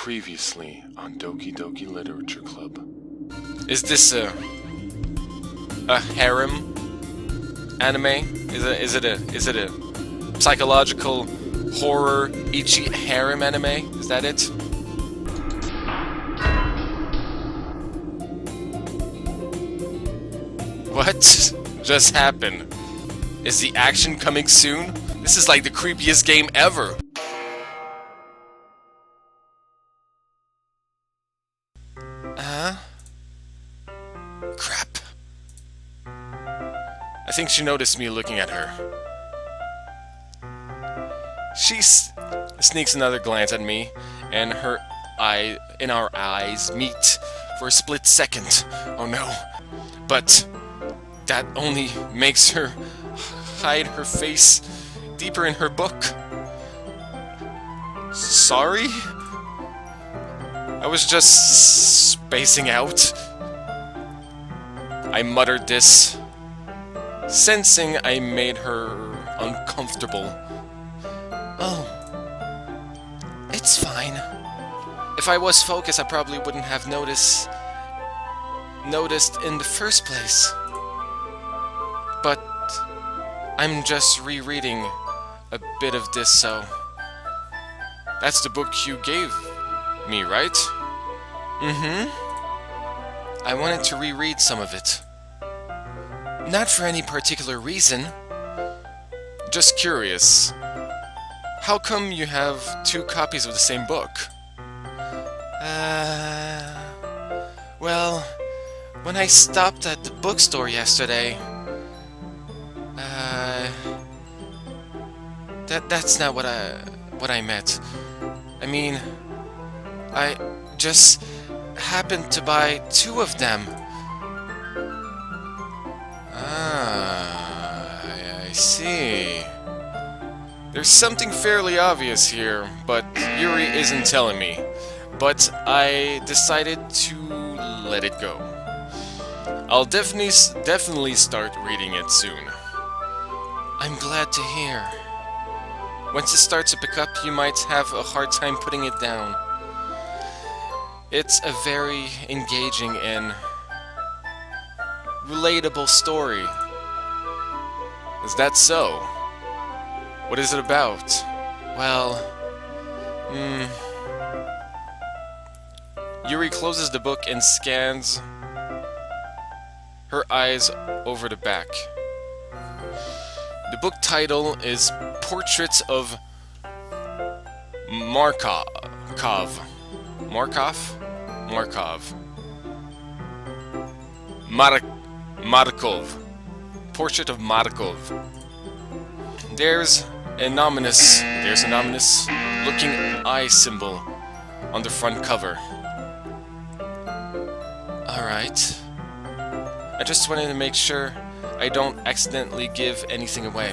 Previously on Doki Doki Literature Club. Is this a harem anime? Is it a psychological horror ichi harem anime? Is that it? What just happened? Is the action coming soon? This is like the creepiest game ever. Crap. I think she noticed me looking at her. She sneaks another glance at me, and our eyes meet for a split second. Oh no. But that only makes her hide her face deeper in her book. Sorry? I was just spacing out. I muttered this, sensing I made her uncomfortable. Oh, it's fine. If I was focused, I probably wouldn't have noticed in the first place. But I'm just rereading a bit of this, so that's the book you gave me, right? Mm-hmm. I wanted to reread some of it. Not for any particular reason. Just curious. How come you have two copies of the same book? Well, when I stopped at the bookstore yesterday, that's not what I meant. I mean, I just happened to buy two of them. I see. There's something fairly obvious here, but Yuri isn't telling me. But I decided to let it go. I'll definitely start reading it soon. I'm glad to hear. Once it starts to pick up, you might have a hard time putting it down. It's a very engaging and relatable story. Is that so? What is it about? Well, Yuri closes the book and scans her eyes over the back. The book title is Portraits of Markov. Markov. Portrait of Markov. There's an ominous looking eye symbol on the front cover. Alright. I just wanted to make sure I don't accidentally give anything away.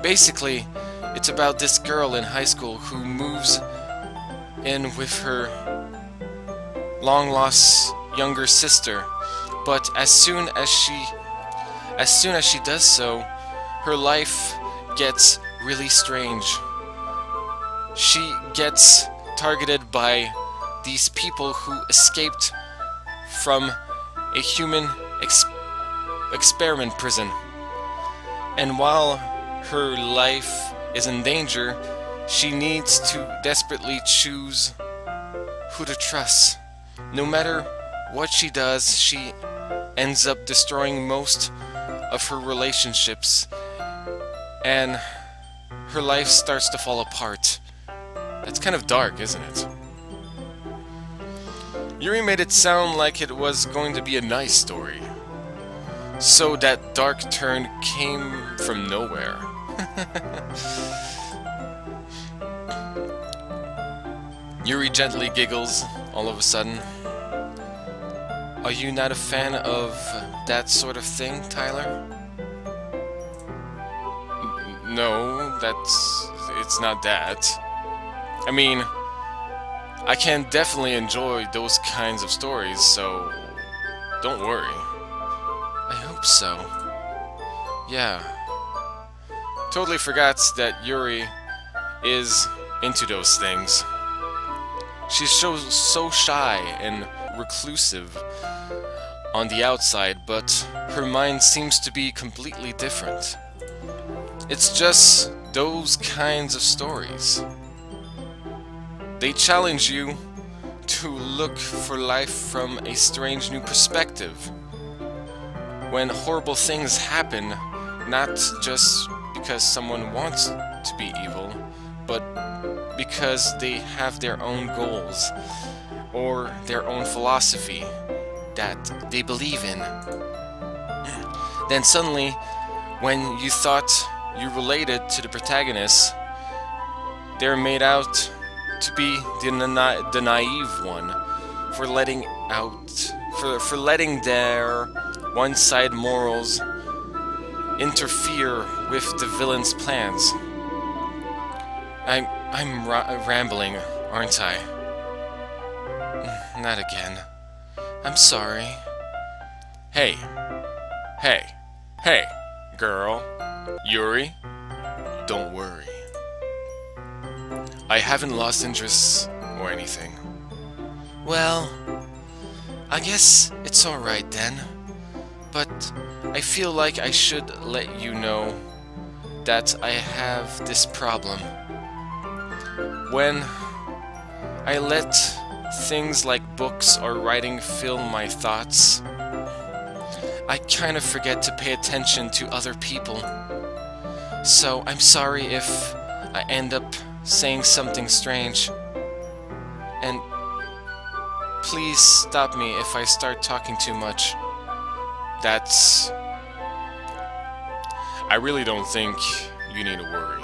Basically, it's about this girl in high school who moves in with her long-lost younger sister, but as soon as she does so, her life gets really strange. She gets targeted by these people who escaped from a human experiment prison. And while her life is in danger, she needs to desperately choose who to trust. No matter what she does, she ends up destroying most of her relationships, and her life starts to fall apart. That's kind of dark, isn't it? Yuri made it sound like it was going to be a nice story. So that dark turn came from nowhere. Yuri gently giggles all of a sudden. Are you not a fan of that sort of thing, Tyler? No, it's not that. I mean, I can definitely enjoy those kinds of stories, so don't worry. I hope so. Yeah. Totally forgot that Yuri is into those things. She's so shy and reclusive on the outside, but her mind seems to be completely different. It's just those kinds of stories. They challenge you to look for life from a strange new perspective. When horrible things happen, not just because someone wants to be evil, but because they have their own goals or their own philosophy that they believe in. Then suddenly, when you thought you related to the protagonists, they're made out to be the naive one for letting their one-side morals interfere with the villain's plans. I'm rambling, aren't I? Not again. I'm sorry. Hey, girl. Yuri, don't worry. I haven't lost interest or anything. Well, I guess it's alright then. But I feel like I should let you know that I have this problem. When I let things like books or writing fill my thoughts, I kind of forget to pay attention to other people. So I'm sorry if I end up saying something strange. And please stop me if I start talking too much. I really don't think you need to worry.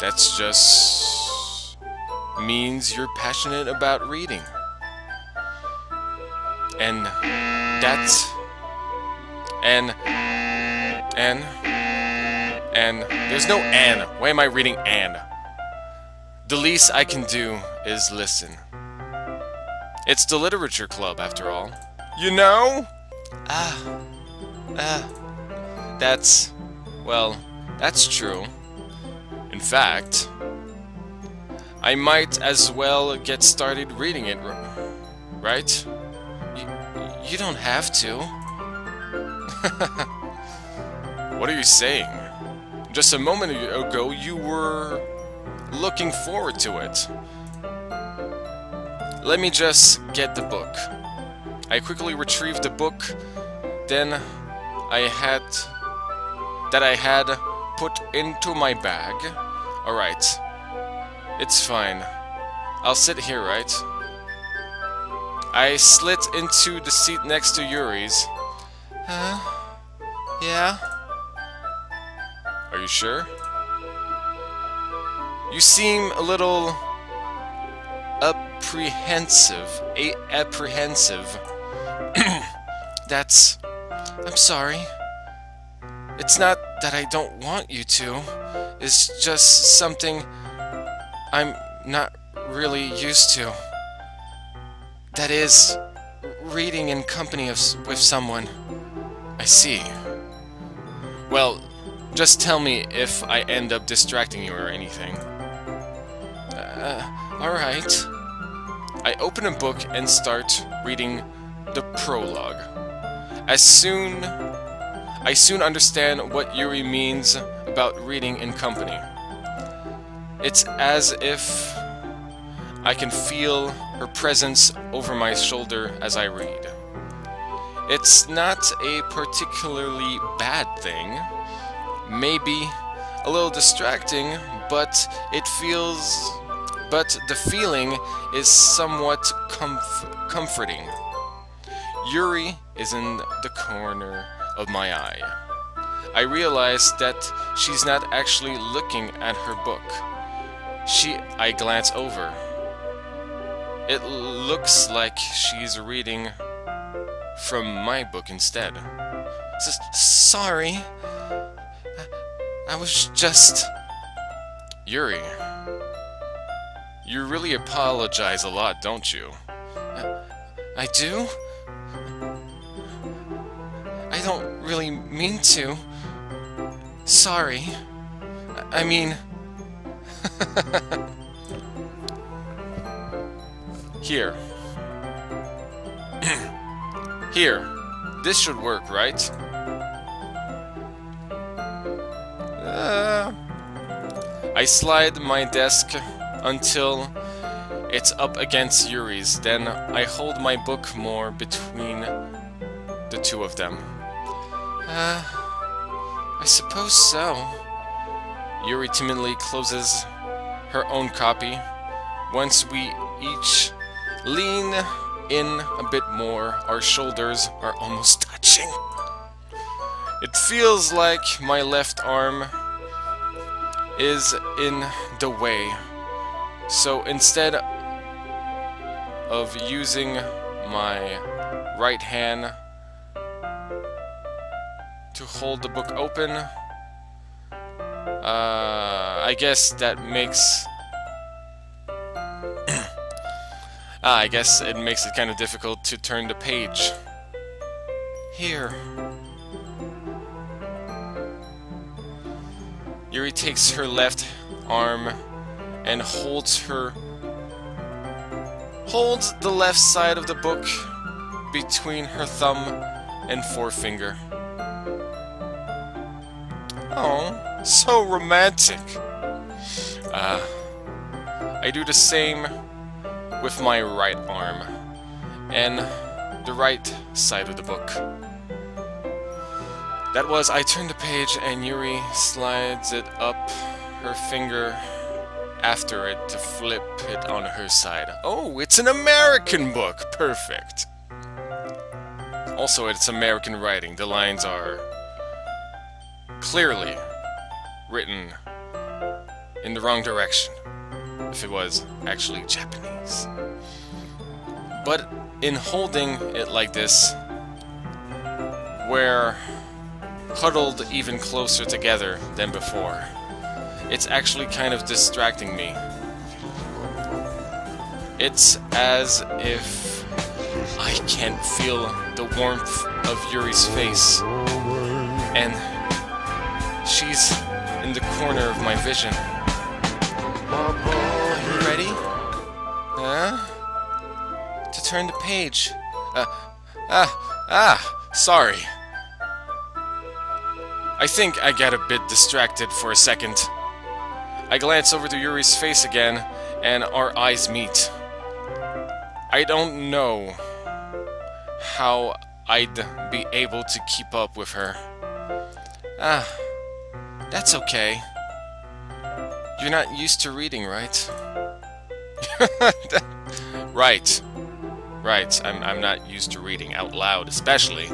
That's just means you're passionate about reading. And there's no "and." Why am I reading "and"? The least I can do is listen. It's the literature club, after all. You know? That's true. In fact, I might as well get started reading it, right? You don't have to. What are you saying? Just a moment ago, you were looking forward to it. Let me just get the book. I quickly retrieved the book, then I had put into my bag. Alright. It's fine. I'll sit here, right? I slid into the seat next to Yuri's. Yeah? Are you sure? You seem a little apprehensive. I'm sorry. It's not that I don't want you to. It's just something I'm not really used to. That is, reading in company with someone. I see. Well, just tell me if I end up distracting you or anything. Alright. I open a book and start reading the prologue. I soon understand what Yuri means about reading in company. It's as if I can feel her presence over my shoulder as I read. It's not a particularly bad thing, maybe a little distracting, but the feeling is somewhat comforting. Yuri is in the corner of my eye. I realize that she's not actually looking at her book. I glance over. It looks like she's reading from my book instead. Sorry. I was just... Yuri, you really apologize a lot, don't you? I do? I don't really mean to. Sorry. I mean... Here. Here. This should work, right? I slide my desk until it's up against Yuri's. Then I hold my book more between the two of them. I suppose so. Yuri timidly closes her own copy. Once we each lean in a bit more, our shoulders are almost touching. It feels like my left arm is in the way. So instead of using my right hand to hold the book open, I guess that makes I guess it makes it kind of difficult to turn the page. Here. Yuri takes her left arm and holds the left side of the book between her thumb and forefinger. Oh, so romantic. I do the same with my right arm and the right side of the book. That was, I turn the page and Yuri slides it up her finger after it to flip it on her side. Oh, it's an American book! Perfect. Also, it's American writing. The lines are clearly written in the wrong direction, if it was actually Japanese. But in holding it like this, we're huddled even closer together than before. It's actually kind of distracting me. It's as if I can't feel the warmth of Yuri's face, and she's in the corner of my vision. Are you ready? To turn the page. Sorry. I think I got a bit distracted for a second. I glance over to Yuri's face again, and our eyes meet. I don't know how I'd be able to keep up with her. That's okay. You're not used to reading, right? Right. I'm not used to reading out loud, especially.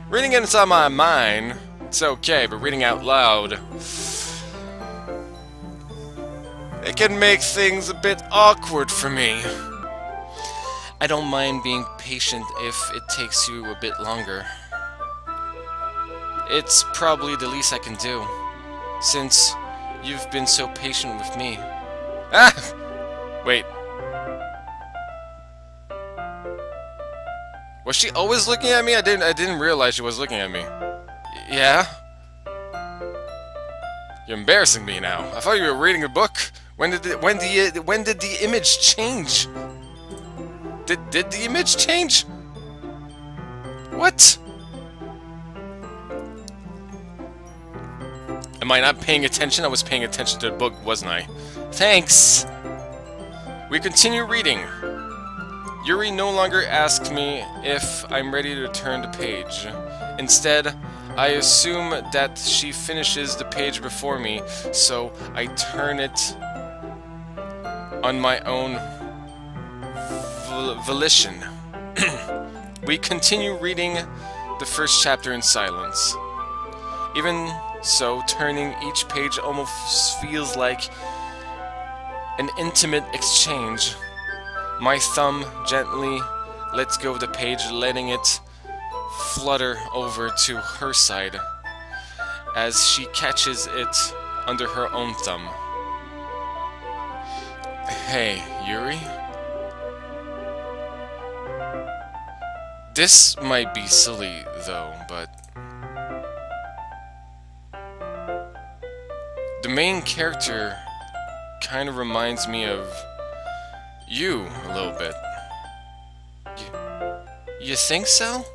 Reading inside my mind, it's okay, but reading out loud, it can make things a bit awkward for me. I don't mind being patient if it takes you a bit longer. It's probably the least I can do, since you've been so patient with me. Wait. Was she always looking at me? I didn't realize she was looking at me. Yeah? You're embarrassing me now. I thought you were reading a book. When did the image change? Did the image change? What? Am I not paying attention? I was paying attention to the book, wasn't I? Thanks! We continue reading. Yuri no longer asks me if I'm ready to turn the page. Instead, I assume that she finishes the page before me, so I turn it on my own volition. We continue reading the first chapter in silence. Even so, turning each page almost feels like an intimate exchange. My thumb gently lets go of the page, letting it flutter over to her side as she catches it under her own thumb. Hey, Yuri? This might be silly, though, but the main character kind of reminds me of you a little bit. You think so?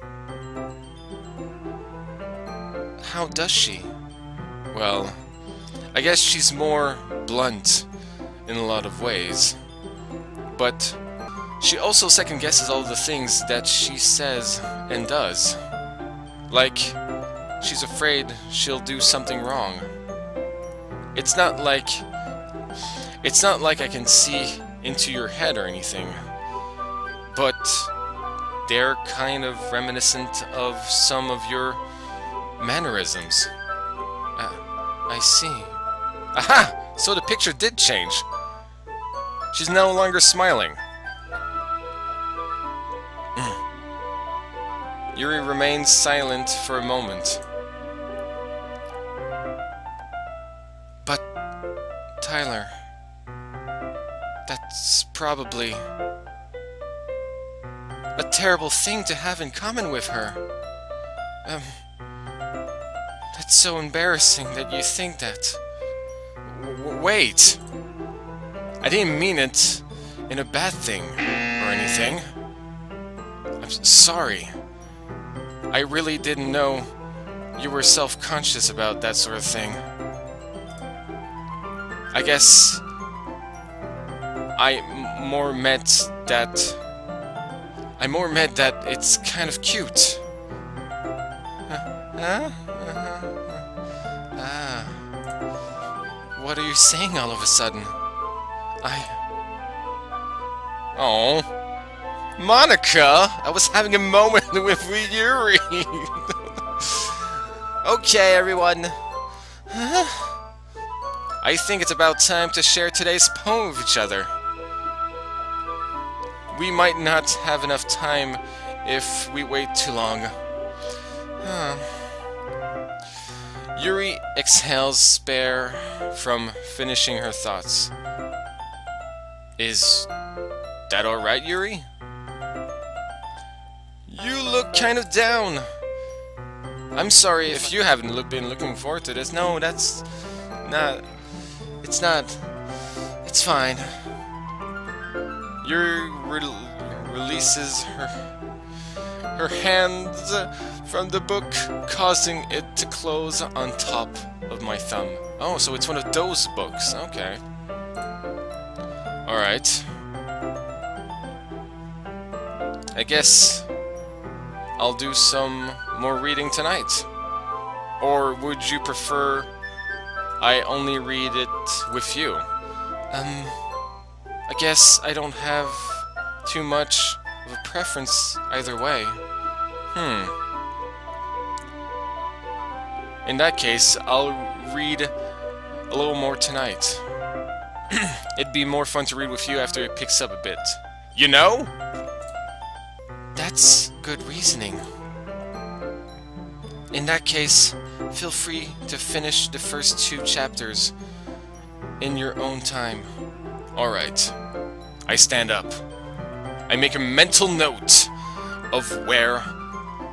How does she? Well, I guess she's more blunt in a lot of ways. But she also second-guesses all the things that she says and does. Like, she's afraid she'll do something wrong. It's not like I can see into your head or anything. But they're kind of reminiscent of some of your mannerisms. I see. Aha! So the picture did change. She's no longer smiling. Yuri remains silent for a moment. But, Tyler, that's probably a terrible thing to have in common with her. That's so embarrassing that you think that. Wait! I didn't mean it in a bad thing or anything. I'm sorry. I really didn't know you were self-conscious about that sort of thing. I guess I more meant that it's kind of cute. What are you saying all of a sudden? Oh, Monica! I was having a moment with Yuri! Okay, everyone. I think it's about time to share today's poem with each other. We might not have enough time if we wait too long. Yuri exhales spare from finishing her thoughts. Is that alright, Yuri? You look kind of down. I'm sorry if you haven't been looking forward to this. No, that's not... It's not... It's fine. Yuri releases her hands from the book, causing it to close on top of my thumb. Oh, so it's one of those books. Okay. Alright. I guess I'll do some more reading tonight. Or would you prefer I only read it with you? I guess I don't have too much of a preference either way. In that case, I'll read a little more tonight. It'd be more fun to read with you after it picks up a bit. You know? That's good reasoning. In that case, feel free to finish the first 2 chapters in your own time. Alright. I stand up. I make a mental note of where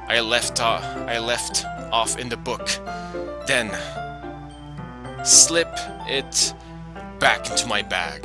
I left off in the book. Then, slip it back into my bag.